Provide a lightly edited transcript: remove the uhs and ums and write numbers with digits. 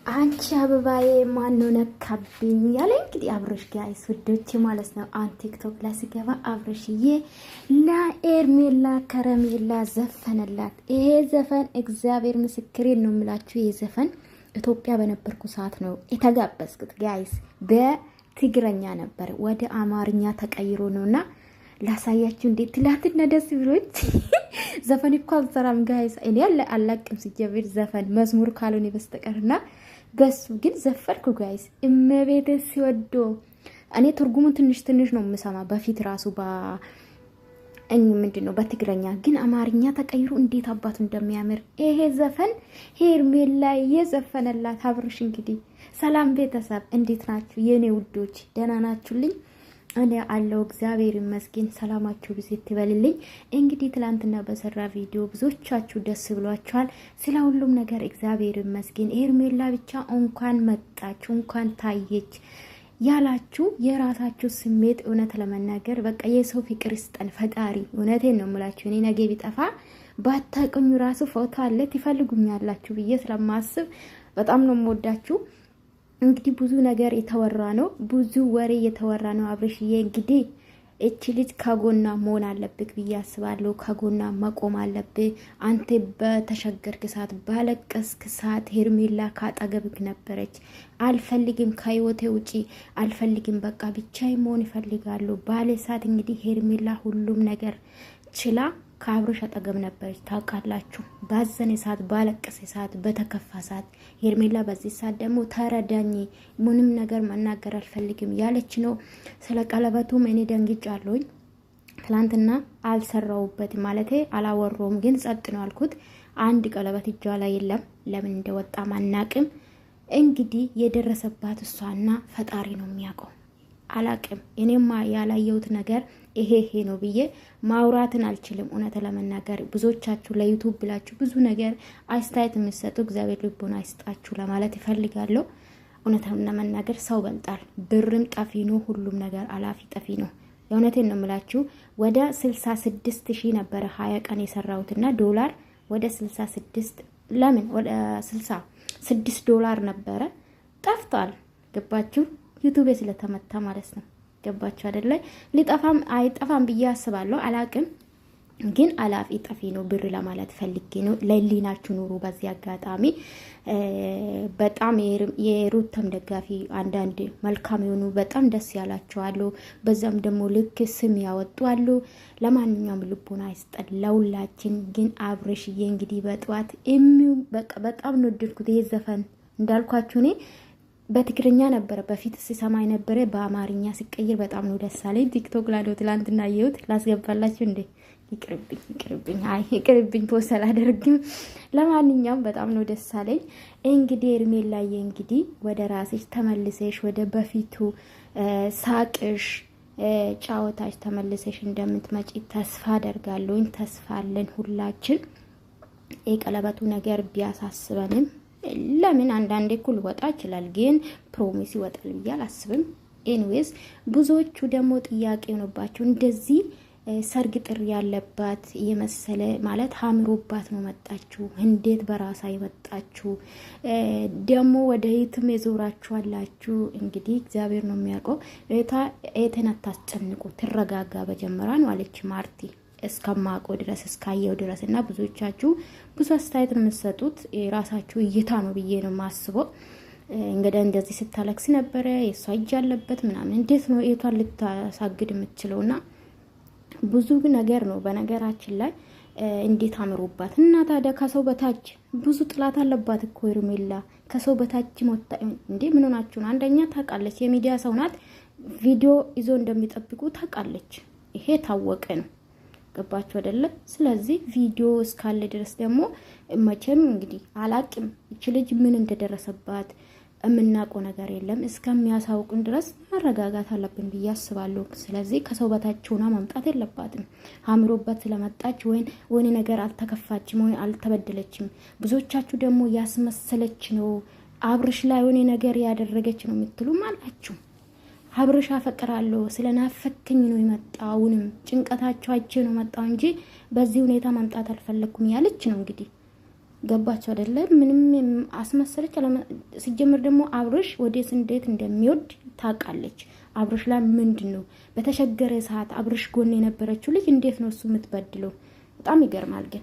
አንቺ አበባዬ ማነው ነካብኝ ያለ እንግዲህ አብርሽ ጋይስ ውዶቼ ማለት ነው። ቲክቶክ ላይ ሲገባ አብርሽዬ ለኤርሜላ ከረሜላ ዘፈነላት። ይሄ ዘፈን እግዚአብሔር ምስክሬን ነው የምላችሁ። ይሄ ዘፈን ኢትዮጵያ በነበርኩ ሰዓት ነው የተጋበዝኩት ጋይስ። በትግረኛ ነበር ወደ አማርኛ ተቀይሮ ነውና ላሳያችሁ እንዴት ትላንትና ደስ ብሎኝ ዘፈን እኮ አልሰራም ጋይስ። እኔ አላቅም ሲጀምር ዘፈን መዝሙር ካልሆነ በስተቀርና በሱ ግን ዘፈርኩ ጋይስ። እመቤቴ ሲወዶ እኔ ትርጉሙን ትንሽ ነው የምሰማ በፊት ራሱ ምንድነው በትግረኛ ግን አማርኛ ተቀይሮ እንዴት አባቱ እንደሚያምር ይሄ ዘፈን ሄርሜላ የዘፈነላት አብርሽ። እንግዲህ ሰላም ቤተሰብ እንዴት ናችሁ የኔ ውዶች? ደህና ናችሁልኝ? እኔ አለው እግዚአብሔር ይመስገን። ሰላማችሁ ብዜት ትበልልኝ። እንግዲህ ትላንትና በሰራ ቪዲዮ ብዙዎቻችሁ ደስ ብሏችኋል። ስለ ሁሉም ነገር እግዚአብሔር ይመስገን። ሄርሜላ ብቻ እንኳን መጣች እንኳን ታየች ያላችሁ የራሳችሁ ስሜት እውነት ለመናገር በቃ የሰው ፍቅር ይስጠን ፈጣሪ። እውነቴን ነው የምላችሁ። እኔ ነገ ቢጠፋ ባታቀኙ ራሱ ፎቶ አለ ትፈልጉኛላችሁ ብዬ ስለማስብ በጣም ነው የምወዳችሁ። እንግዲህ ብዙ ነገር የተወራ ነው፣ ብዙ ወሬ የተወራ ነው። አብርሽዬ እንግዲህ እቺ ልጅ ከጎና መሆን አለብክ ብዬ አስባለሁ። ከጎና መቆም አለብህ። አንተ በተሸገርክ ሰዓት ባለቀስክ ሰዓት ሄርሜላ ካጠገብክ ነበረች። አልፈልግም ከህይወቴ ውጪ አልፈልግም፣ በቃ ብቻዬን መሆን ይፈልጋለሁ ባለ ሰዓት እንግዲህ ሄርሜላ ሁሉም ነገር ችላ ከአብርሽ አጠገብ ነበረች። ታውቃላችሁ፣ ባዘነ ሰዓት ባለቀሰ ሰዓት በተከፋ ሰዓት ሄርሜላ በዚህ ሰዓት ደግሞ ተረዳኝ፣ ምንም ነገር መናገር አልፈልግም ያለች ነው። ስለ ቀለበቱም እኔ ደንግጫለሁኝ። ትላንትና አልሰራውበት ማለቴ አላወራውም፣ ግን ጸጥ ነው አልኩት። አንድ ቀለበት እጇ ላይ የለም፣ ለምን እንደወጣ ማናቅም። እንግዲህ የደረሰባት እሷና ፈጣሪ ነው የሚያውቀው። አላቅም እኔማ ያላየሁት ነገር ይሄ ነው ብዬ ማውራትን አልችልም። እውነት ለመናገር ብዙዎቻችሁ ለዩቲዩብ ብላችሁ ብዙ ነገር አስተያየት የምትሰጡ እግዚአብሔር ልቦና አይስጣችሁ ለማለት ይፈልጋለሁ። እውነት ለመናገር ሰው በልጣል። ብርም ጠፊ ነው፣ ሁሉም ነገር አላፊ ጠፊ ነው። የእውነቴን ነው የምላችሁ። ወደ 66,000 ነበረ 20 ቀን የሰራሁትና ዶላር ወደ 66 ለምን ወደ 66 ዶላር ነበረ ጠፍቷል። ገባችሁ? ዩቲዩብ ስለተመታ ማለት ነው። ገባችሁ አይደለ? ሊጠፋም አይጠፋም ብዬ አስባለሁ። አላቅም ግን አላፊ ጠፊ ነው ብር ለማለት ፈልጌ ነው። ለሊናችሁ ኑሩ። በዚህ አጋጣሚ በጣም የሩተም ደጋፊ አንዳንድ መልካም የሆኑ በጣም ደስ ያላቸው አሉ። በዛም ደግሞ ልክ ስም ያወጡ አሉ። ለማንኛውም ልቦና አይስጠን ለሁላችን። ግን አብርሽዬ እንግዲህ በጠዋት በቃ በጣም ነው ወደድኩት። ይሄ ዘፈን እንዳልኳችሁ እኔ በትግርኛ ነበረ በፊት ሲሰማይ ነበረ፣ በአማርኛ ሲቀየር በጣም ነው ደስ አለኝ። ቲክቶክ ላይ ነው ትላንትና አየሁት። ላስገባላችሁ እንዴ? ይቅርብኝ ፖስት አላደርግም። ለማንኛውም በጣም ነው ደስ አለኝ። እንግዲህ ሄርሜላዬ እንግዲህ ወደ ራስሽ ተመልሰሽ ወደ በፊቱ ሳቅሽ ጫወታሽ ተመልሰሽ እንደምትመጪ ተስፋ አደርጋለሁ። ተስፋ አለን ሁላችን። የቀለበቱ ነገር ቢያሳስበንም ለምን አንዳንዴ እኩል ወጣ ይችላል፣ ግን ፕሮሚስ ይወጣል ብዬ አላስብም። ኤኒዌይስ ብዙዎቹ ደግሞ ጥያቄ ሆነባቸው እንደዚህ ሰርግ ጥሪ ያለባት የመሰለ ማለት አምሮባት ነው መጣችሁ። እንዴት በራሳ ይመጣችሁ ደግሞ ወደ የትም የዞራችሁ አላችሁ። እንግዲህ እግዚአብሔር ነው የሚያውቀው። እህቴን አታስጨንቁ፣ ትረጋጋ በጀመራ ነው አለች ማርቲ። እስከማቆ ድረስ እስካየው ድረስ እና ብዙዎቻችሁ ብዙ አስተያየት ነው የምትሰጡት። የራሳችሁ እይታ ነው ብዬ ነው የማስበው። እንግዲህ እንደዚህ ስታለቅስ ነበረ የሷ እጅ ያለበት ምናምን እንዴት ነው እህቷን ልታሳግድ የምትችለውና ብዙ ነገር ነው በነገራችን ላይ እንዴት አምሮባት እና ታዲያ ከሰው በታች ብዙ ጥላት አለባት እኮ ሄርሜላ። ከሰው በታች ሞታ እንዴ ምን ሆናችሁ ነው? አንደኛ ታውቃለች፣ የሚዲያ ሰው ናት። ቪዲዮ ይዞ እንደሚጠብቁ ታውቃለች። ይሄ ታወቀ ነው። ገባችሁ አይደለ? ስለዚህ ቪዲዮ እስካለ ድረስ ደግሞ መቼም እንግዲህ አላቅም እቺ ልጅ ምን እንደደረሰባት የምናውቀው ነገር የለም። እስከሚያሳውቁን ድረስ መረጋጋት አለብን ብዬ አስባለሁ። ስለዚህ ከሰው በታች ሆና መምጣት የለባትም። አምሮበት ስለመጣች ወይኔ ነገር አልተከፋችም ወይ አልተበደለችም። ብዙዎቻችሁ ደግሞ ያስመሰለች ነው አብርሽ ላይ ወይኔ ነገር ያደረገች ነው የምትሉም አላችሁ። አብርሽ አፈቅራለሁ ስለናፈከኝ ነው የመጣውንም ጭንቀታቸው አይቼ ነው መጣው እንጂ በዚህ ሁኔታ ማምጣት አልፈለኩም ያለች ነው። እንግዲህ ገባቸው አይደለ? ምንም አስመሰለች ሲጀምር ደግሞ አብርሽ ወዴት እንዴት እንደሚወድ ታውቃለች። አብርሽ ላይ ምንድነው በተሸገረ ሰዓት አብርሽ ጎን የነበረችው ልጅ እንዴት ነው እሱ የምትበድለው? በጣም ይገርማል ግን